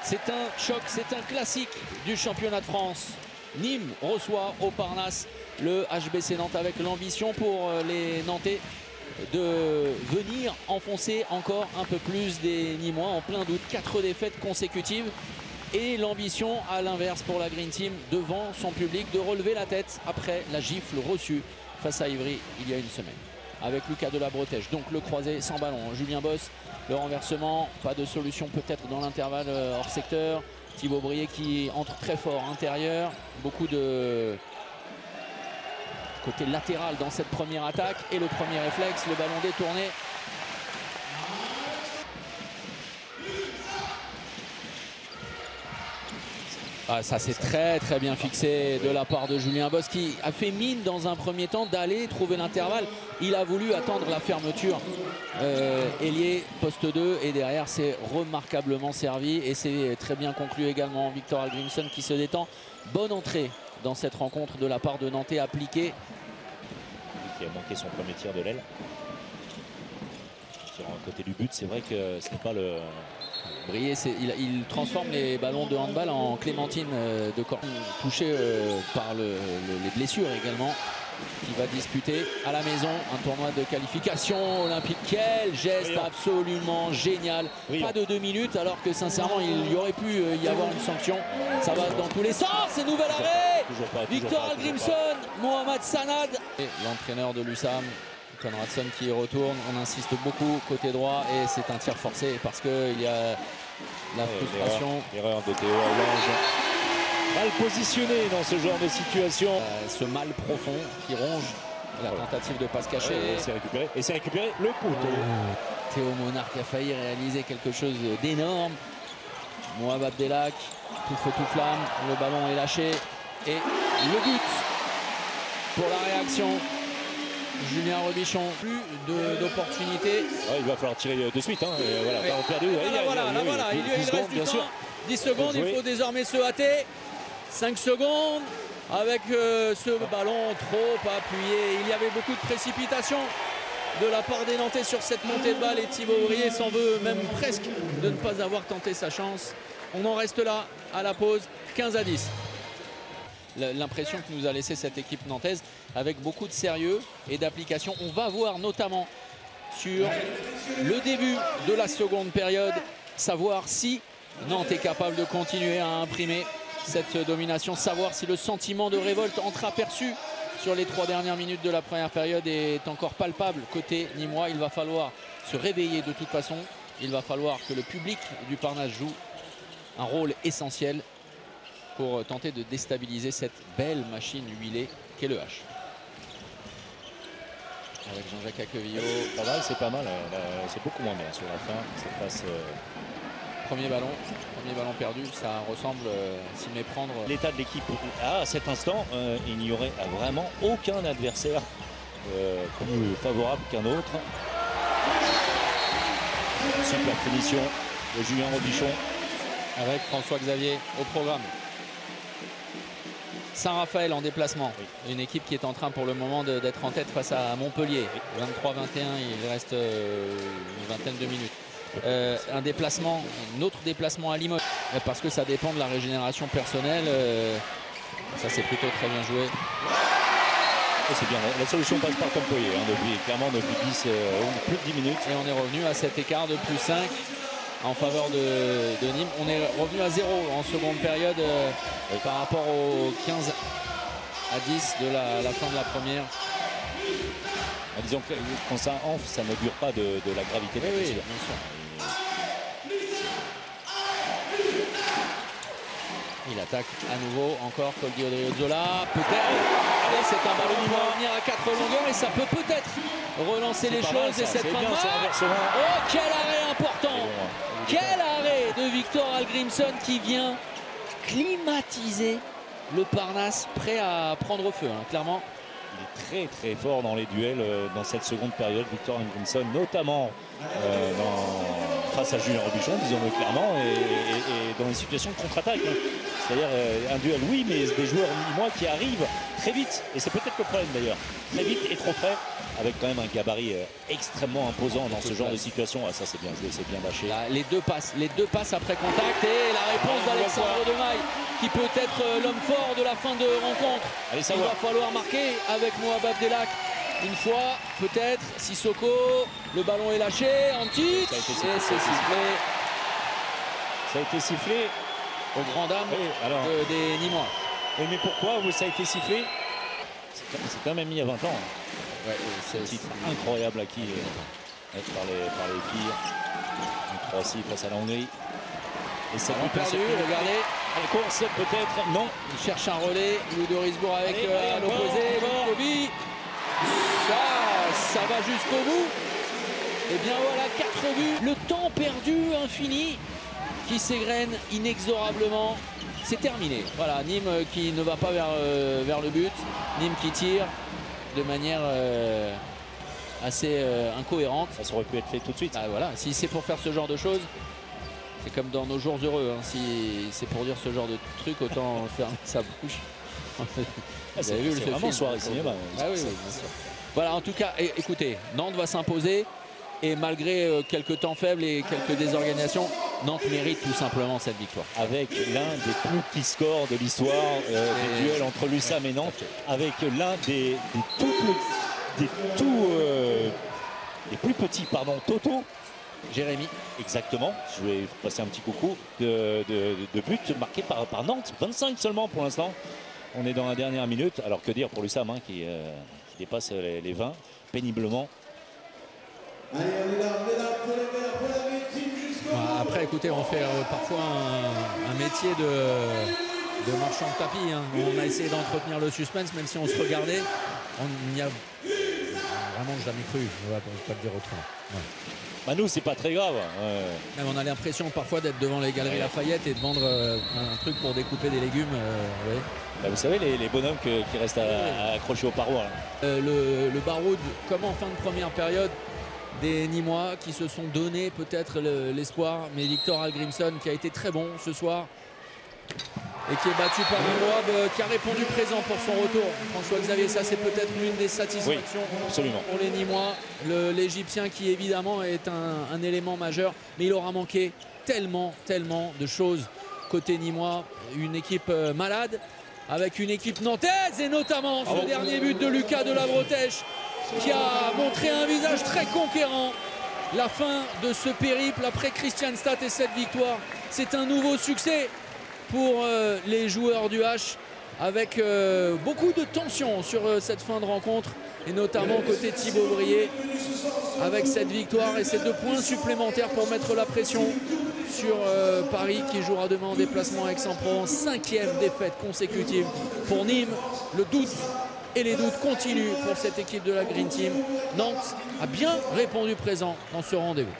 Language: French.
C'est un choc, c'est un classique du championnat de France. Nîmes reçoit au Parnasse le HBC Nantes avec l'ambition pour les Nantais de venir enfoncer encore un peu plus des Nîmois en plein doute. 4 défaites consécutives et l'ambition à l'inverse pour la Green Team devant son public de relever la tête après la gifle reçue face à Ivry il y a une semaine. Avec Lucas Delabretèche, donc le croisé sans ballon. Julien Bosse, le renversement, pas de solution peut-être dans l'intervalle hors secteur. Thibaut Brié qui entre très fort intérieur. Beaucoup de côté latéral dans cette première attaque. Et le premier réflexe, le ballon détourné. Ah, ça c'est très bien fixé de la part de Julien Bosse qui a fait mine dans un premier temps d'aller trouver l'intervalle. Il a voulu attendre la fermeture. Ailier, poste 2 et derrière c'est remarquablement servi et c'est très bien conclu également. Victor Hallgrímsson qui se détend. Bonne entrée dans cette rencontre de la part de Nantais appliqué. Qui a manqué son premier tir de l'aile. Tirant à côté du but, c'est vrai que ce n'est pas le... Brié, il transforme les ballons de handball en clémentine de corps touché par les blessures également. Qui va disputer à la maison un tournoi de qualification olympique. Quel geste absolument génial. Pas de 2 minutes alors que sincèrement il y aurait pu y avoir une sanction. Ça va dans tous les sens. C'est nouvel arrêt. Victor Hallgrímsson, Mohamed Sanad. L'entraîneur de l'USAM, Conradson qui retourne. On insiste beaucoup côté droit et c'est un tir forcé parce qu'il y a la frustration. L'erreur de Théo Allange. Mal positionné dans ce genre de situation. Ce mal profond qui ronge la tentative de passe cachée. Et c'est récupéré le poteau. Théo Monarque a failli réaliser quelque chose d'énorme. Mohamed Abdelak, tout feu tout flamme. Le ballon est lâché. Et le but pour la réaction. Julien Robichon, plus d'opportunités. Ouais, il va falloir tirer de suite. Hein. Voilà, pas perdu. Il reste du temps. 10 secondes, il faut désormais se hâter. 5 secondes avec ce ballon trop appuyé. Il y avait beaucoup de précipitation de la part des Nantais sur cette montée de balle et Thibaut Brié s'en veut même presque de ne pas avoir tenté sa chance. On en reste là à la pause, 15-10. L'impression que nous a laissé cette équipe nantaise avec beaucoup de sérieux et d'application. On va voir notamment sur le début de la seconde période savoir si Nantes est capable de continuer à imprimer cette domination, savoir si le sentiment de révolte entreaperçu sur les 3 dernières minutes de la première période est encore palpable côté nîmois. Il va falloir se réveiller de toute façon. Il va falloir que le public du Parnasse joue un rôle essentiel pour tenter de déstabiliser cette belle machine huilée qu'est le H. Avec Jean-Jacques Aquevillo. C'est pas mal, c'est beaucoup moins bien sur la fin. Ça passe, Premier ballon perdu, ça ressemble s'y méprendre. L'état de l'équipe à cet instant, il n'y aurait vraiment aucun adversaire plus favorable qu'un autre. Super finition de Julien Robichon. Avec François Xavier au programme. Saint-Raphaël en déplacement. Une équipe qui est en train pour le moment d'être en tête face à Montpellier. 23-21, il reste une vingtaine de minutes. Un autre déplacement à Limoges parce que ça dépend de la régénération personnelle. Ça c'est plutôt très bien joué. C'est bien, la solution passe par Montpellier clairement depuis 10 ou plus de 10 minutes. Et on est revenu à cet écart de plus 5 en faveur de Nîmes. On est revenu à 0 en seconde période par rapport aux 15 à 10 de la fin de la première. Disons que quand ça enfle, ça ne dure pas de la gravité. Oui, bien sûr. Il attaque à nouveau, encore Colby Odriozola, peut-être. C'est un ballon qui va revenir à 4 longueurs et ça peut peut-être relancer les choses. Et cette fin de match. Oh, quel arrêt important! Quel arrêt de Victor Hallgrímsson qui vient climatiser le Parnasse, prêt à prendre feu, hein, clairement. Il est très fort dans les duels dans cette seconde période, Victor Hallgrímsson, notamment face à Julien Robichon, disons-le clairement, et dans une situation de contre-attaque. Hein. C'est-à-dire un duel, oui, mais des joueurs nîmois qui arrivent très vite, et c'est peut-être le problème d'ailleurs, très vite et trop près avec quand même un gabarit extrêmement imposant dans ce genre de situation. Ah, ça c'est bien joué, c'est bien lâché. Là, les deux passes après contact et la réponse d'Alexandre Demaille qui peut être l'homme fort de la fin de rencontre. Allez, il va falloir marquer avec Mohamed Abdelhak. Une fois, peut-être, Sissoko, le ballon est lâché, Antic, et c'est sifflé. Ça a été sifflé aux grandes dames des Nîmois. Oui, mais pourquoi ça a été sifflé? C'est quand même mis à 20 ans. Ouais, c'est un titre incroyable acquis par les filles. Une Croatie face à la Hongrie. Et ça a perdu, regardez. La course peut-être, non. Il cherche un relais, Louis-Dorisbourg avec à l'opposé, Kobi. Ça va jusqu'au bout. Et bien voilà, 4 buts. Le temps perdu infini qui s'égrène inexorablement. C'est terminé. Voilà, Nîmes qui ne va pas vers le but. Nîmes qui tire de manière assez incohérente. Ça aurait pu être fait tout de suite. Ah, voilà, si c'est pour faire ce genre de choses, c'est comme dans nos jours heureux. Hein. Si c'est pour dire ce genre de truc, autant fermer sa bouche. Vous avez vu le film, soirée cinéma. Ah oui, bien sûr. Voilà, en tout cas, écoutez, Nantes va s'imposer. Et malgré quelques temps faibles et quelques désorganisations, Nantes mérite tout simplement cette victoire. Avec l'un des plus petits scores de l'histoire du duel entre l'USAM et Nantes. Avec l'un des plus petits, Toto. Jérémy. Exactement, je vais passer un petit coucou de buts marqués par Nantes. 25 seulement pour l'instant. On est dans la dernière minute. Alors que dire pour l'USAM qui dépasse les 20 péniblement. Après, écoutez, on fait parfois un métier de marchand de tapis. Hein. On a essayé d'entretenir le suspense, même si on se regardait. On n'y a vraiment jamais cru. On ne va pas le dire autrement. Ouais. Bah nous, c'est pas très grave. Même on a l'impression parfois d'être devant les Galeries Lafayette et de vendre un truc pour découper des légumes. Ouais. Bah vous savez, les bonhommes qui restent accrochés aux parois. Le baroud, comme en fin de première période, des Nîmois qui se sont donné peut-être l'espoir, mais Victor Hallgrímsson qui a été très bon ce soir et qui est battu par Mouab qui a répondu présent pour son retour. François-Xavier, ça c'est peut-être l'une des satisfactions pour les Nîmois. L'Égyptien qui évidemment est un élément majeur, mais il aura manqué tellement de choses côté Nîmois. Une équipe malade avec une équipe nantaise et notamment ce dernier but de Lucas de la Bretèche qui a montré un visage très conquérant. La fin de ce périple après Kristianstad et cette victoire, c'est un nouveau succès pour les joueurs du H avec beaucoup de tension sur cette fin de rencontre et notamment côté Thibaut Brié avec cette victoire et ces 2 points supplémentaires pour mettre la pression sur Paris qui jouera demain en déplacement à Aix-en-Provence. 5e défaite consécutive pour Nîmes. Le doute et les doutes continuent pour cette équipe de la Green Team. Nantes a bien répondu présent dans ce rendez-vous.